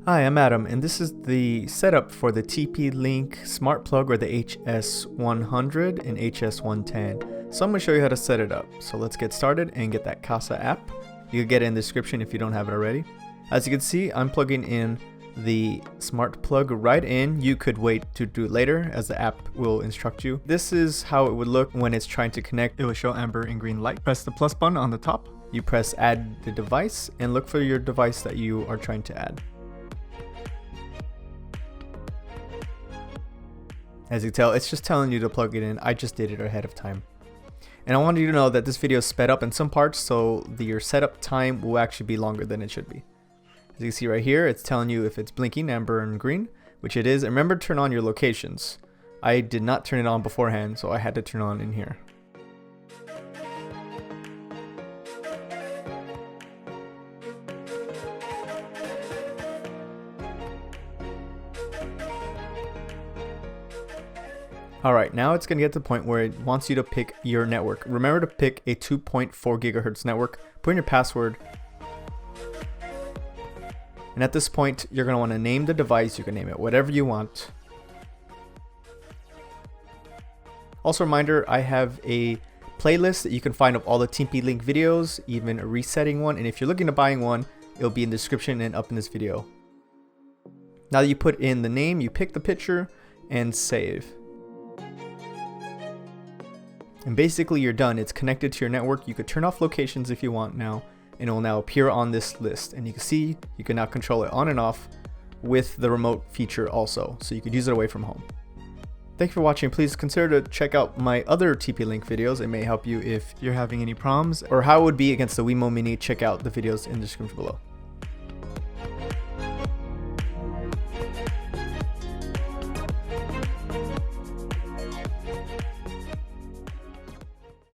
Hi, I'm Adam, and this is the setup for the TP Link smart plug or the HS100 and HS110. So I'm going to show you how to set it up. So let's get started and get that Kasa app. You can get it in the description if you don't have it already. As you can see, I'm plugging in the smart plug right in. You could wait to do it later as the app will instruct you. This is how it would look when it's trying to connect. It will show amber and green light. Press the plus button on the top. You press add the device and look for your device that you are trying to add. As you can tell, it's just telling you to plug it in. I just did it ahead of time. And I wanted you to know that this video is sped up in some parts, so your setup time will actually be longer than it should be. As you can see right here, it's telling you if it's blinking amber and green, which it is. And remember to turn on your locations. I did not turn it on beforehand, so I had to turn on in here. Alright, now it's going to get to the point where it wants you to pick your network. Remember to pick a 2.4 gigahertz network. Put in your password. And at this point, you're going to want to name the device. You can name it whatever you want. Also a reminder, I have a playlist that you can find of all the TP Link videos, even a resetting one. And if you're looking to buying one, it'll be in the description and up in this video. Now that you put in the name, you pick the picture and save. And basically you're done. It's connected to your network. You could turn off locations if you want now, and it will now appear on this list. And you can see you can now control it on and off with the remote feature also, so you could use it away from home. Thank you for watching. Please consider to check out my other TP Link videos. It may help you if you're having any problems or how it would be against the Wemo Mini. Check out the videos in the description below.